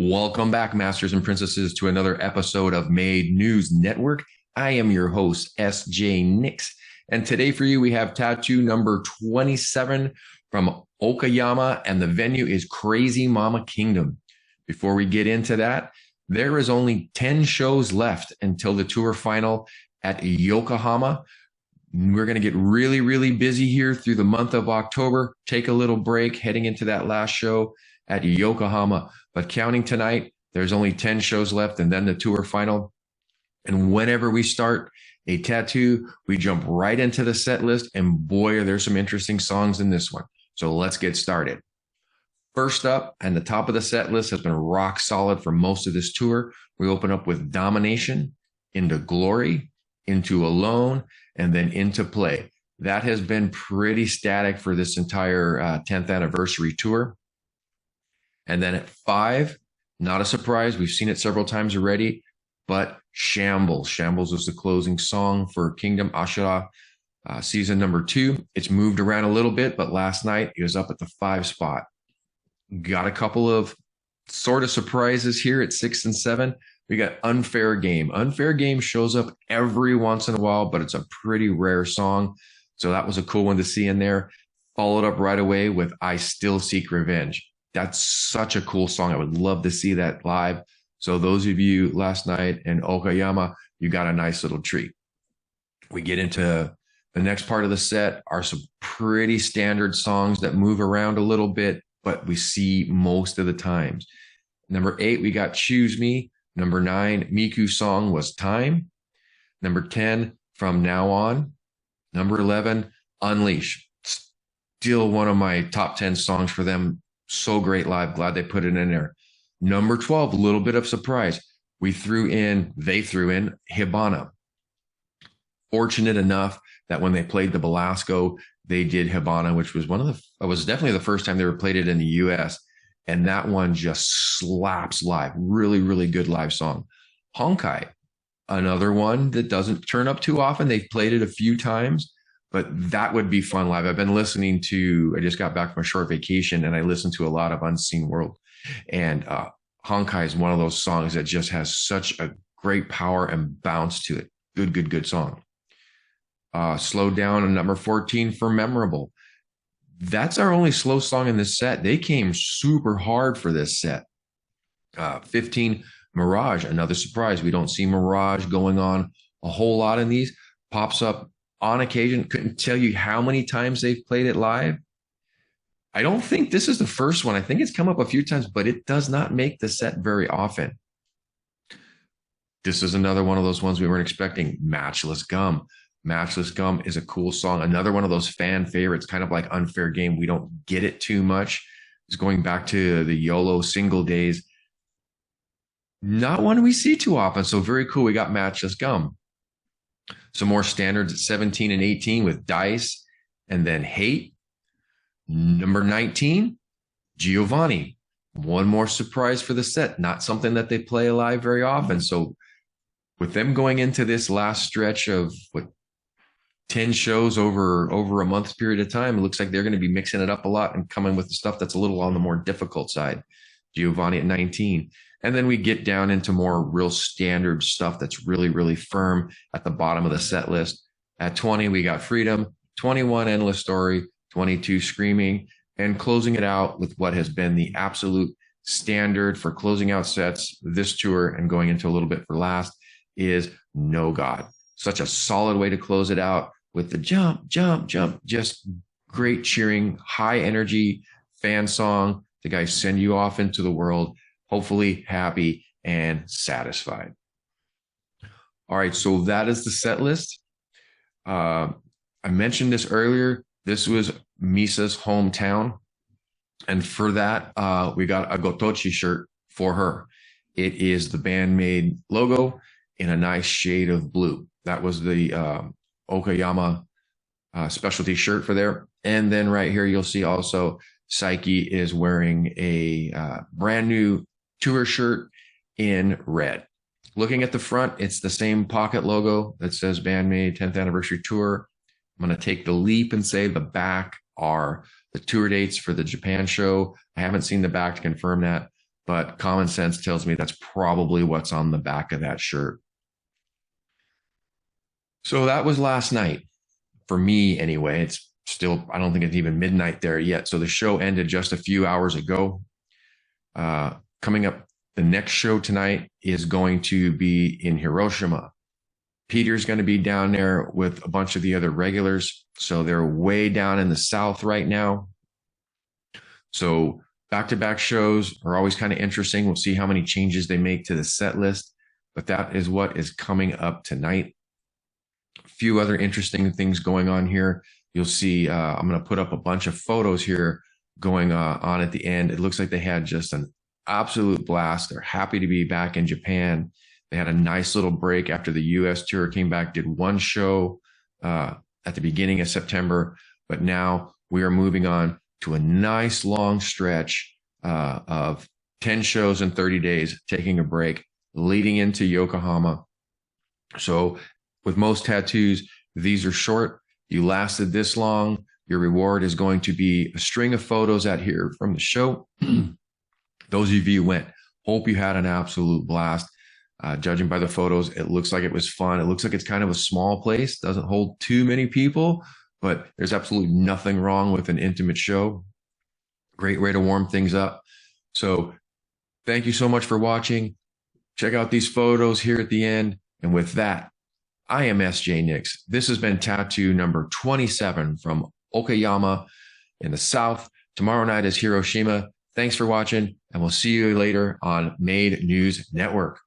Welcome back, Masters and Princesses, to another episode of Maid News Network. I am your host, SJ Nix. And today for you, we have tattoo number 27 from Okayama, and the venue is Crazy Mama Kingdom. Before we get into that, there is only 10 shows left until the tour final at Yokohama. We're going to get really, really busy here through the month of October, take a little break heading into that last show at Yokohama. But counting tonight, there's only 10 shows left and then the tour final. And whenever we start a tattoo, we jump right into the set list. And boy, are there some interesting songs in this one. So let's get started. First up, and the top of the set list has been rock solid for most of this tour. We open up with Domination, Into Glory, Into Alone, and then Into Play. That has been pretty static for this entire 10th anniversary tour. And then at 5, not a surprise, we've seen it several times already, but Shambles. Shambles was the closing song for Kingdom Ashura season number 2. It's moved around a little bit, but last night it was up at the 5 spot. Got a couple of sort of surprises here at 6 and 7. We got Unfair Game. Unfair Game shows up every once in a while, but it's a pretty rare song. So that was a cool one to see in there. Followed up right away with I Still Seek Revenge. That's such a cool song. I would love to see that live. So those of you last night in Okayama, you got a nice little treat. We get into the next part of the set are some pretty standard songs that move around a little bit, but we see most of the times. Number 8, we got Choose Me. Number 9, Miku's song was Time. Number 10, From Now On. Number 11, Unleash. Still one of my top 10 songs for them. So great live. Glad they put it in there. Number 12, a little bit of surprise. They threw in Hibana. Fortunate enough that when they played the Belasco, they did Hibana, which was was definitely the first time they ever played it in the US. And that one just slaps live. Really, really good live song. Honkai, another one that doesn't turn up too often. They've played it a few times, but that would be fun live. I've been listening to, I just got back from a short vacation and I listened to a lot of Unseen World. And Honkai is one of those songs that just has such a great power and bounce to it. Good song. Slow Down on number 14 for Memorable. That's our only slow song in this set. They came super hard for this set. 15, Mirage, another surprise. We don't see Mirage going on a whole lot in these. Pops up on occasion. Couldn't tell you how many times they've played it live. I don't think this is the first one. I think it's come up a few times, but it does not make the set very often. This is another one of those ones we weren't expecting. Matchless Gum. Matchless Gum is a cool song. Another one of those fan favorites, kind of like Unfair Game. We don't get it too much. It's going back to the YOLO single days. Not one we see too often. So very cool. We got Matchless Gum. Some more standards at 17 and 18 with Dice and then Hate. Number 19, Giovanni. One more surprise for the set. Not something that they play live very often. So with them going into this last stretch of 10 shows over a month period of time, it looks like they're going to be mixing it up a lot and coming with the stuff that's a little on the more difficult side. Giovanni at 19. And then we get down into more real standard stuff that's really, really firm at the bottom of the set list. At 20, we got Freedom. 21, Endless Story. 22, Screaming. And closing it out with what has been the absolute standard for closing out sets this tour and going into a little bit for last is No God. Such a solid way to close it out with the jump, jump, jump. Just great cheering, high energy fan song. The guys send you off into the world, hopefully happy and satisfied. All right, so that is the set list. I mentioned this earlier. This was Misa's hometown. And for that, we got a Gotochi shirt for her. It is the band Maid logo in a nice shade of blue. That was the Okayama specialty shirt for there. And then right here, you'll see also Psyche is wearing a brand new tour shirt in red. Looking at the front, it's the same pocket logo that says Bandmade 10th Anniversary Tour. I'm going to take the leap and say the back are the tour dates for the Japan show. I haven't seen the back to confirm that, but common sense tells me that's probably what's on the back of that shirt. So that was last night for me anyway. It's still, I don't think it's even midnight there yet. So the show ended just a few hours ago. Coming up, the next show tonight is going to be in Hiroshima. Peter's going to be down there with a bunch of the other regulars. So they're way down in the south right now. So back-to-back shows are always kind of interesting. We'll see how many changes they make to the set list, but that is what is coming up tonight. A few other interesting things going on here. You'll see, I'm going to put up a bunch of photos here going on at the end. It looks like they had just an absolute blast. They're happy to be back in Japan. They had a nice little break after the US tour, came back, did one show at the beginning of September, but now we are moving on to a nice long stretch of 10 shows in 30 days, taking a break, leading into Yokohama. So with most tattoos, these are short. You lasted this long. Your reward is going to be a string of photos out here from the show. Those of you who went, hope you had an absolute blast. Judging by the photos, it looks like it was fun. It looks like it's kind of a small place, doesn't hold too many people, but there's absolutely nothing wrong with an intimate show. Great way to warm things up. So thank you so much for watching. Check out these photos here at the end. And with that, I am SJ Nix. This has been tattoo number 27 from Okayama in the South. Tomorrow night is Hiroshima. Thanks for watching, and we'll see you later on Maid News Network.